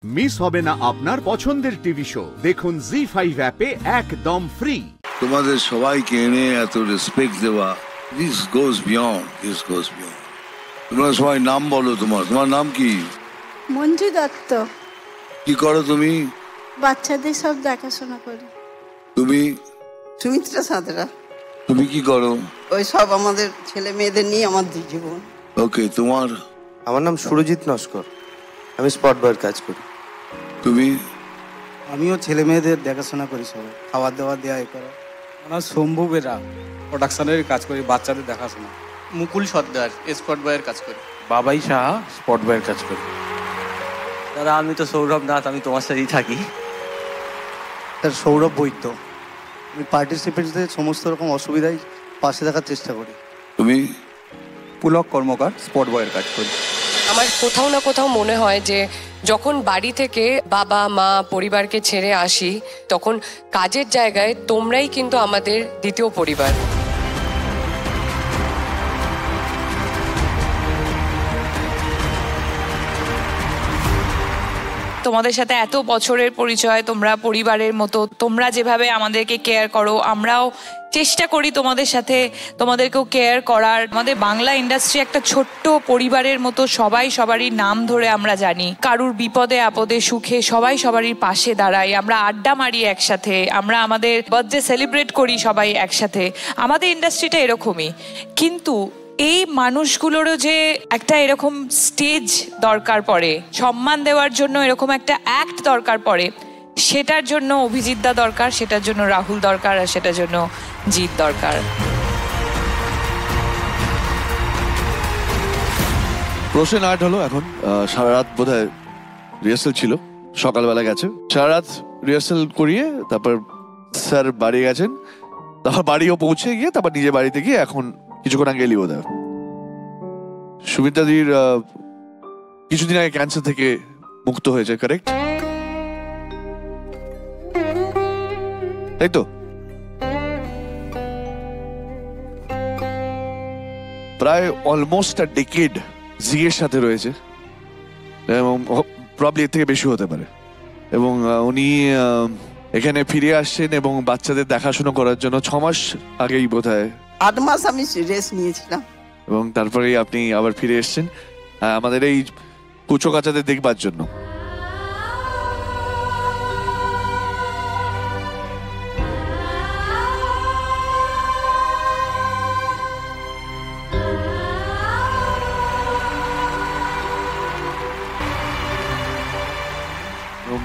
Miss হবে না আপনার পছন্দের টিভি শো। দেখুন জি5 অ্যাপে একদম ফ্রি। তোমাদের সবাইকে এনে এত রেসপেক্ট দেওয়া, this goes beyond, this goes beyond. তোমরা সবাই নাম বলো। তোমার নাম কি? মঞ্জু দত্ত। কি করো তুমি? বাচ্চাদের সব দেখাশোনা করি। তুমি? সুমিত্রা সাঁতরা। তুমি কি করো? ওই সব আমাদের ছেলে মেয়েদের নিয়ে আমাদের জীবন। ওকে, তোমার? আমার নাম সুরজিৎ নস্কর, আমি স্পট বয়ের কাজ করি। তুমি? আমিও ছেলে মেয়েদের দেখাশোনা করি, সবাই খাবার দাবার দেওয়া এ করা। আমার শম্ভু বেরা, প্রোডাকশনের কাজ করি, বাচ্চাদের দেখাশোনা। মুকুল সর্দার, স্পট বয়ের কাজ করি। বাবাই সাহা, স্পট বয়ের কাজ করি। দাদা আমি তো সৌরভ নাথ, আমি তোমার সাথেই থাকি। স্যার সৌরভ বৈদ্য, আমি পার্টিসিপেন্টসদের সমস্ত রকম অসুবিধায় পাশে থাকার চেষ্টা করি। তুমি? পুলক কর্মকার, স্পট বয়ের কাজ করি। আমার কোথাও না কোথাও মনে হয় যে যখন বাড়ি থেকে বাবা মা পরিবারকে ছেড়ে আসি, তখন কাজের জায়গায় তোমরাই কিন্তু আমাদের দ্বিতীয় পরিবার। তোমাদের সাথে এত বছরের পরিচয়, তোমরা পরিবারের মতো, তোমরা যেভাবে আমাদেরকে কেয়ার করো, আমরাও চেষ্টা করি তোমাদের সাথে তোমাদেরকেও কেয়ার করার। আমাদের বাংলা ইন্ডাস্ট্রি একটা ছোট্ট পরিবারের মতো, সবাই সবারই নাম ধরে আমরা জানি। কারুর বিপদে আপদে সুখে সবাই সবারই পাশে দাঁড়াই, আমরা আড্ডা মারি একসাথে, আমরা আমাদের বার্থডে সেলিব্রেট করি সবাই একসাথে। আমাদের ইন্ডাস্ট্রিটা এরকমই। কিন্তু এই মানুষগুলোরও যে একটা এরকম স্টেজ দরকার পড়ে, সম্মান দেওয়ার জন্য এরকম একটা অ্যাক্ট দরকার পড়ে, সেটার জন্য অভিজিৎদা দরকার, সেটার জন্য রাহুল দরকার, আর সেটার জন্য জিৎ দরকার। প্রশ্ন আর্ট হলো এখন সারা রাত বোধহয় রিহার্সাল ছিল, সকালবেলা গেছে, সারা রাত রিহার্সাল করিয়ে তারপর স্যার বাড়ি গেছেন, তারপর বাড়িও পৌঁছে গিয়ে তারপর নিজের বাড়িতে গিয়ে এখন কিছুক্ষণ আগে এলি বোধহয়। সুমিত্রাদির কিছুদিন আগে ক্যান্সার থেকে মুক্ত হয়েছে, কারেক্ট? তাই তো? প্রায় অলমোস্ট আ ডেকেড জি এর সাথে রয়েছে এবং প্রবলি এর থেকে বেশি হতে পারে। এবং উনি এখানে ফিরে আসছেন এবং বাচ্চাদের দেখাশোনা করার জন্য 6 মাস আগেই বোধহয় 8 মাস আমি রেস্ট নিয়েছিলাম এবং তারপরেই আপনি আবার ফিরে এসেছেন আমাদের এই কুচো কাচাদের দেখবার জন্য।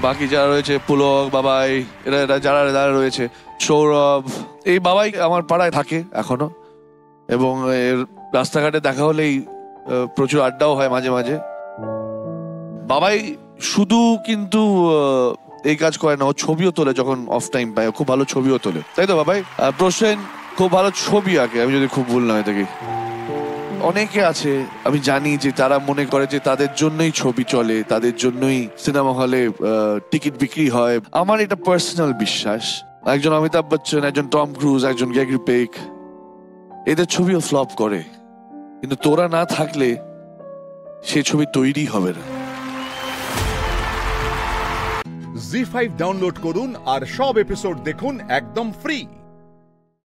বাকি যারা রয়েছে, পুলক, বাবাই, এরা যারা রয়েছে, সৌরভ, এই বাবাই আমার পাড়ায় থাকে এখনো এবং রাস্তাঘাটে দেখা হলেই প্রচুর আড্ডাও হয় মাঝে মাঝে। বাবাই শুধু কিন্তু এই কাজ করে না, ও ছবিও তোলে যখন অফ টাইম পায়, খুব ভালো ছবিও তোলে, তাই তো বাবাই? প্রসেন খুব ভালো ছবি আঁকে, আমি যদি খুব ভুল না হয়ে থাকি। অনেকে আছে আমি জানি যে তারা মনে করে যে তাদের জন্যই ছবি চলে, তাদের জন্যই সিনেমা হলে টিকিট বিক্রি হয়। আমার এটা পার্সোনাল বিশ্বাস, একজন অমিতাভ বচ্চন, একজন টম ক্রুজ, একজন গ্রেগরি পেক, এদের ছবিও ফ্লপ করে, কিন্তু তোরা না থাকলে সে ছবি তৈরি হবে না। জি5 ডাউনলোড করুন আর সব এপিসোড দেখুন একদম ফ্রি।